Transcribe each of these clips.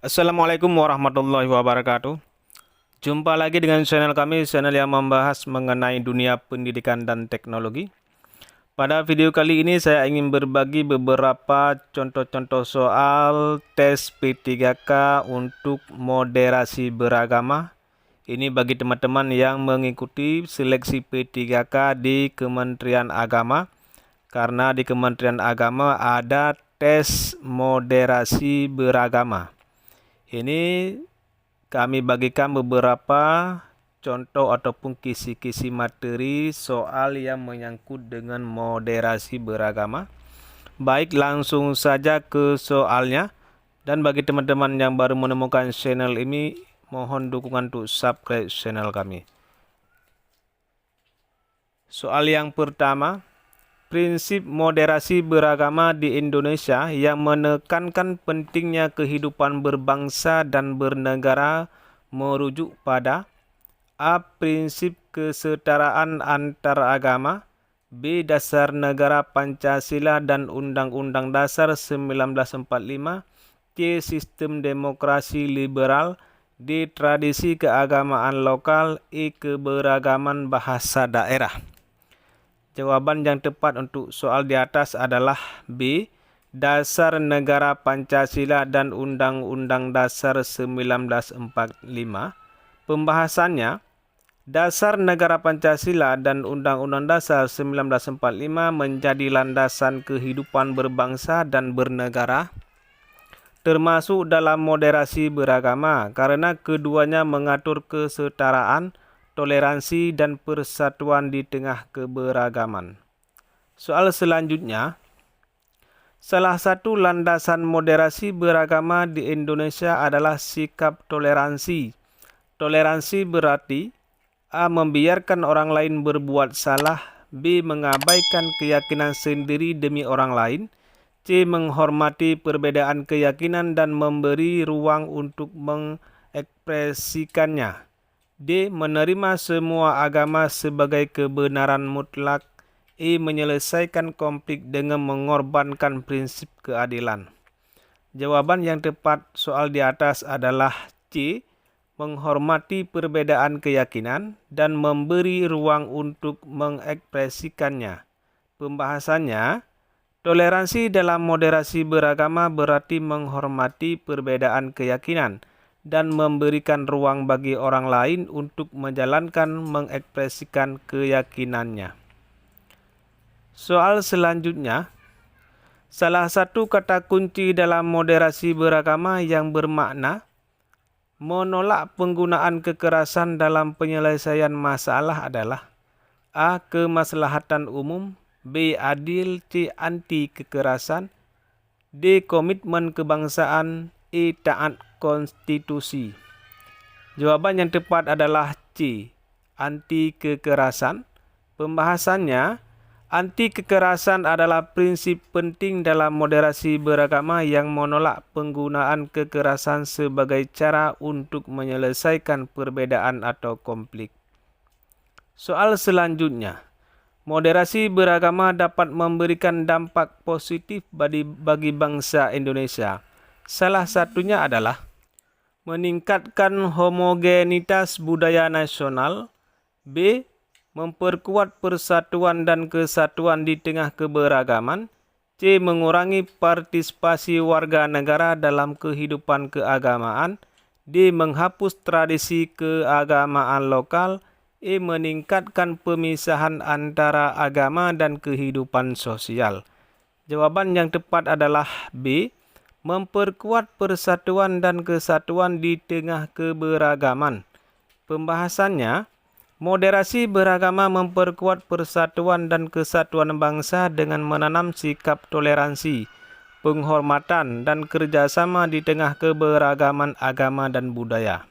Assalamualaikum warahmatullahi wabarakatuh. Jumpa lagi dengan channel kami, channel yang membahas mengenai dunia pendidikan dan teknologi. Pada video kali ini saya ingin berbagi beberapa contoh-contoh soal tes P3K untuk moderasi beragama. Ini bagi teman-teman yang mengikuti seleksi P3K di Kementerian Agama. Karena di Kementerian Agama ada tes moderasi beragama. Ini kami bagikan beberapa contoh ataupun kisi-kisi materi soal yang menyangkut dengan moderasi beragama. Baik, langsung saja ke soalnya. Dan bagi teman-teman yang baru menemukan channel ini, mohon dukungan untuk subscribe channel kami. Soal yang pertama, prinsip moderasi beragama di Indonesia yang menekankan pentingnya kehidupan berbangsa dan bernegara merujuk pada A. Prinsip kesetaraan antar agama, B. Dasar Negara Pancasila dan Undang-Undang Dasar 1945, C. Sistem demokrasi liberal, D. Tradisi keagamaan lokal, E. Keberagaman bahasa daerah. Jawaban yang tepat untuk soal di atas adalah B. Dasar Negara Pancasila dan Undang-Undang Dasar 1945. Pembahasannya, Dasar Negara Pancasila dan Undang-Undang Dasar 1945 menjadi landasan kehidupan berbangsa dan bernegara, termasuk dalam moderasi beragama, karena keduanya mengatur kesetaraan, toleransi, dan persatuan di tengah keberagaman. Soal selanjutnya, salah satu landasan moderasi beragama di Indonesia adalah sikap toleransi. Toleransi berarti A. Membiarkan orang lain berbuat salah, B. Mengabaikan keyakinan sendiri demi orang lain, C. Menghormati perbedaan keyakinan dan memberi ruang untuk mengekspresikannya, D. Menerima semua agama sebagai kebenaran mutlak, E. Menyelesaikan konflik dengan mengorbankan prinsip keadilan. Jawaban yang tepat soal di atas adalah C. Menghormati perbedaan keyakinan dan memberi ruang untuk mengekspresikannya. Pembahasannya, toleransi dalam moderasi beragama berarti menghormati perbedaan keyakinan dan memberikan ruang bagi orang lain untuk mengekspresikan keyakinannya. Soal selanjutnya, salah satu kata kunci dalam moderasi beragama yang bermakna menolak penggunaan kekerasan dalam penyelesaian masalah adalah A. Kemaslahatan umum, B. Adil, C. Anti kekerasan, D. Komitmen kebangsaan, E. Taat konstitusi. Jawaban yang tepat adalah C. Anti kekerasan. Pembahasannya, anti kekerasan adalah prinsip penting dalam moderasi beragama yang menolak penggunaan kekerasan sebagai cara untuk menyelesaikan perbedaan atau konflik. Soal selanjutnya, moderasi beragama dapat memberikan dampak positif bagi bangsa Indonesia. Salah satunya adalah meningkatkan homogenitas budaya nasional, B. Memperkuat persatuan dan kesatuan di tengah keberagaman, C. Mengurangi partisipasi warga negara dalam kehidupan keagamaan, D. Menghapus tradisi keagamaan lokal, E. Meningkatkan pemisahan antara agama dan kehidupan sosial. Jawaban yang tepat adalah B. Memperkuat persatuan dan kesatuan di tengah keberagaman. Pembahasannya, moderasi beragama memperkuat persatuan dan kesatuan bangsa dengan menanam sikap toleransi, penghormatan, dan kerjasama di tengah keberagaman agama dan budaya.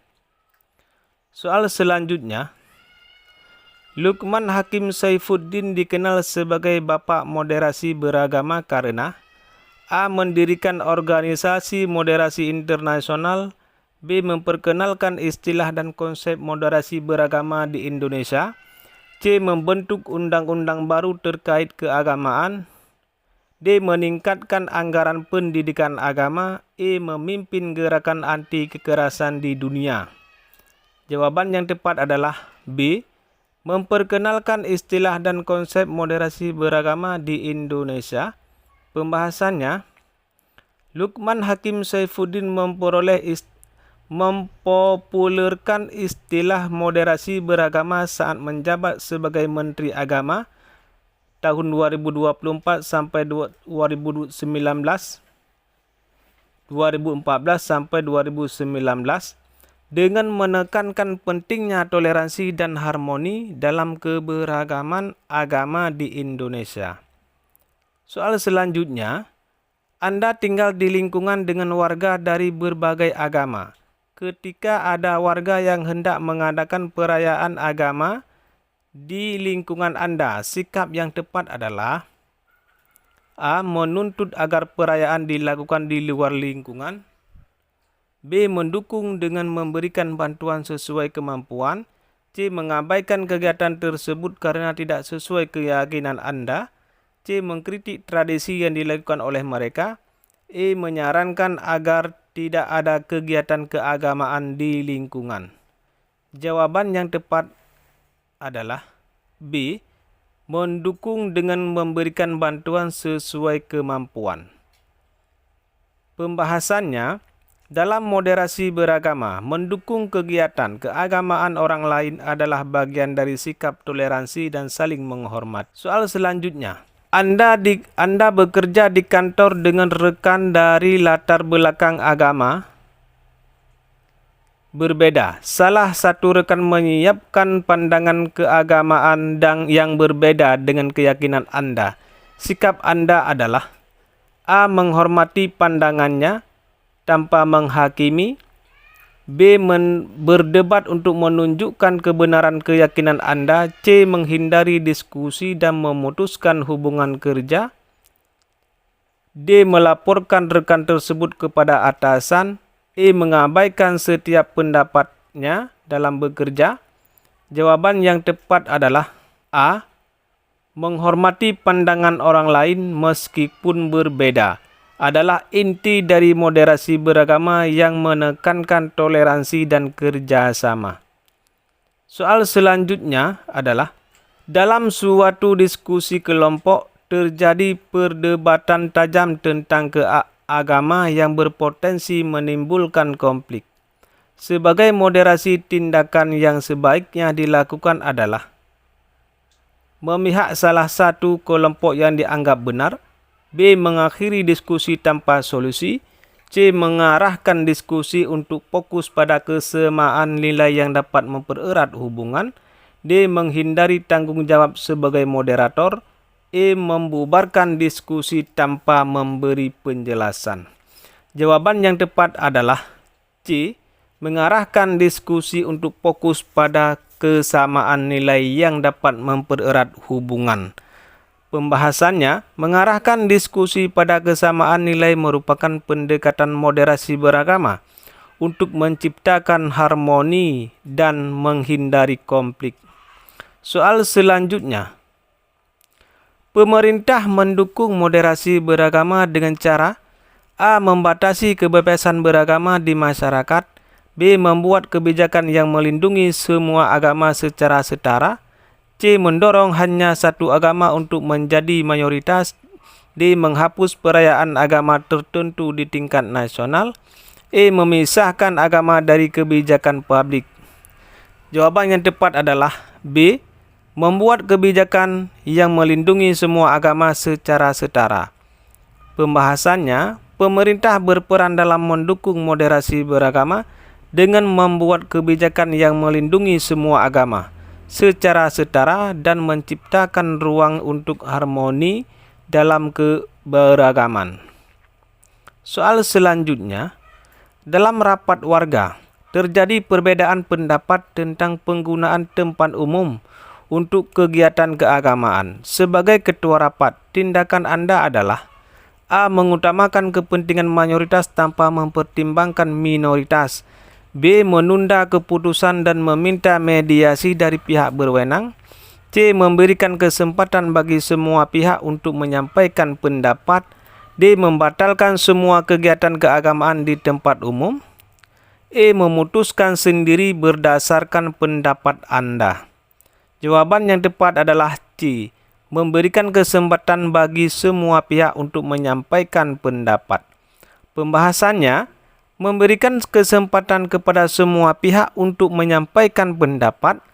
Soal selanjutnya, Lukman Hakim Saifuddin dikenal sebagai Bapak Moderasi Beragama karena A. Mendirikan organisasi moderasi internasional, B. Memperkenalkan istilah dan konsep moderasi beragama di Indonesia, C. Membentuk undang-undang baru terkait keagamaan, D. Meningkatkan anggaran pendidikan agama. E. Memimpin gerakan anti kekerasan di dunia. Jawaban yang tepat adalah B. Memperkenalkan istilah dan konsep moderasi beragama di Indonesia. Pembahasannya, Lukman Hakim Saifuddin mempopulerkan istilah moderasi beragama saat menjabat sebagai Menteri Agama tahun 2024 sampai 2014 sampai 2019 dengan menekankan pentingnya toleransi dan harmoni dalam keberagaman agama di Indonesia. Soal selanjutnya, Anda tinggal di lingkungan dengan warga dari berbagai agama. Ketika ada warga yang hendak mengadakan perayaan agama di lingkungan Anda, sikap yang tepat adalah A. Menuntut agar perayaan dilakukan di luar lingkungan. B. Mendukung dengan memberikan bantuan sesuai kemampuan. C. Mengabaikan kegiatan tersebut karena tidak sesuai keyakinan Anda. C. Mengkritik tradisi yang dilakukan oleh mereka. E. Menyarankan agar tidak ada kegiatan keagamaan di lingkungan. Jawaban yang tepat adalah B. Mendukung dengan memberikan bantuan sesuai kemampuan. Pembahasannya, dalam moderasi beragama, mendukung kegiatan keagamaan orang lain adalah bagian dari sikap toleransi dan saling menghormat. Soal selanjutnya, Anda bekerja di kantor dengan rekan dari latar belakang agama berbeda. Salah satu rekan menyiapkan pandangan keagamaan yang berbeda dengan keyakinan Anda. Sikap Anda adalah A. Menghormati pandangannya tanpa menghakimi. B. Berdebat untuk menunjukkan kebenaran keyakinan Anda. C. Menghindari diskusi dan memutuskan hubungan kerja. D. Melaporkan rekan tersebut kepada atasan. E. Mengabaikan setiap pendapatnya dalam bekerja. Jawaban yang tepat adalah A. Menghormati pandangan orang lain meskipun berbeda adalah inti dari moderasi beragama yang menekankan toleransi dan kerjasama. Soal selanjutnya adalah, dalam suatu diskusi kelompok terjadi perdebatan tajam tentang agama yang berpotensi menimbulkan konflik. Sebagai moderasi, tindakan yang sebaiknya dilakukan adalah memihak salah satu kelompok yang dianggap benar. B. Mengakhiri diskusi tanpa solusi. C. Mengarahkan diskusi untuk fokus pada kesamaan nilai yang dapat mempererat hubungan. D. Menghindari tanggung jawab sebagai moderator. E. Membubarkan diskusi tanpa memberi penjelasan. Jawaban yang tepat adalah C. Mengarahkan diskusi untuk fokus pada kesamaan nilai yang dapat mempererat hubungan. Pembahasannya, mengarahkan diskusi pada kesamaan nilai merupakan pendekatan moderasi beragama untuk menciptakan harmoni dan menghindari konflik. Soal selanjutnya, pemerintah mendukung moderasi beragama dengan cara A. Membatasi kebebasan beragama di masyarakat. B. Membuat kebijakan yang melindungi semua agama secara setara. C. Mendorong hanya satu agama untuk menjadi mayoritas. D. Menghapus perayaan agama tertentu di tingkat nasional. E. Memisahkan agama dari kebijakan publik. Jawaban yang tepat adalah B. Membuat kebijakan yang melindungi semua agama secara setara. Pembahasannya, pemerintah berperan dalam mendukung moderasi beragama dengan membuat kebijakan yang melindungi semua agama secara setara dan menciptakan ruang untuk harmoni dalam keberagaman. Soal selanjutnya, dalam rapat warga, terjadi perbedaan pendapat tentang penggunaan tempat umum untuk kegiatan keagamaan. Sebagai ketua rapat, tindakan Anda adalah A. Mengutamakan kepentingan mayoritas tanpa mempertimbangkan minoritas. B. Menunda keputusan dan meminta mediasi dari pihak berwenang. C. Memberikan kesempatan bagi semua pihak untuk menyampaikan pendapat. D. Membatalkan semua kegiatan keagamaan di tempat umum. E. Memutuskan sendiri berdasarkan pendapat Anda. Jawaban yang tepat adalah C. Memberikan kesempatan bagi semua pihak untuk menyampaikan pendapat. Pembahasannya, memberikan kesempatan kepada semua pihak untuk menyampaikan pendapat,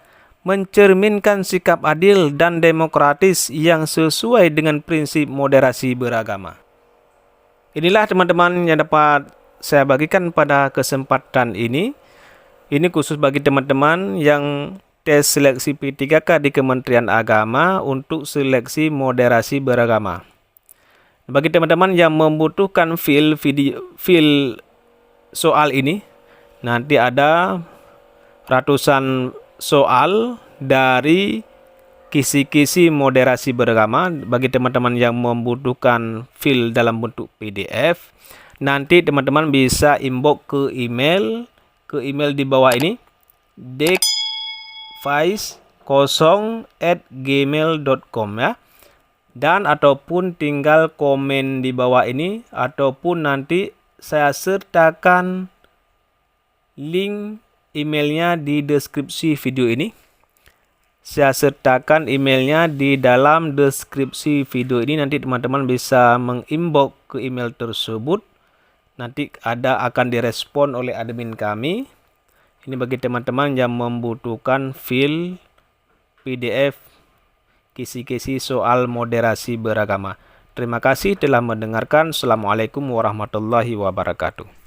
mencerminkan sikap adil dan demokratis yang sesuai dengan prinsip moderasi beragama. Inilah teman-teman yang dapat saya bagikan pada kesempatan ini. Ini khusus bagi teman-teman yang tes seleksi P3K di Kementerian Agama untuk seleksi moderasi beragama. Bagi teman-teman yang membutuhkan file soal ini, nanti ada ratusan soal dari kisi-kisi moderasi beragama. Bagi teman-teman yang membutuhkan file dalam bentuk PDF, nanti teman-teman bisa inbox ke email di bawah ini, dekfaiz0@gmail.com ya. Dan ataupun tinggal komen di bawah ini, ataupun nanti saya sertakan link emailnya di deskripsi video ini. Saya sertakan emailnya di dalam deskripsi video ini. Nanti teman-teman bisa menginbox ke email tersebut. Nanti akan direspon oleh admin kami. Ini bagi teman-teman yang membutuhkan file PDF kisi-kisi soal moderasi beragama. Terima kasih telah mendengarkan. Assalamualaikum warahmatullahi wabarakatuh.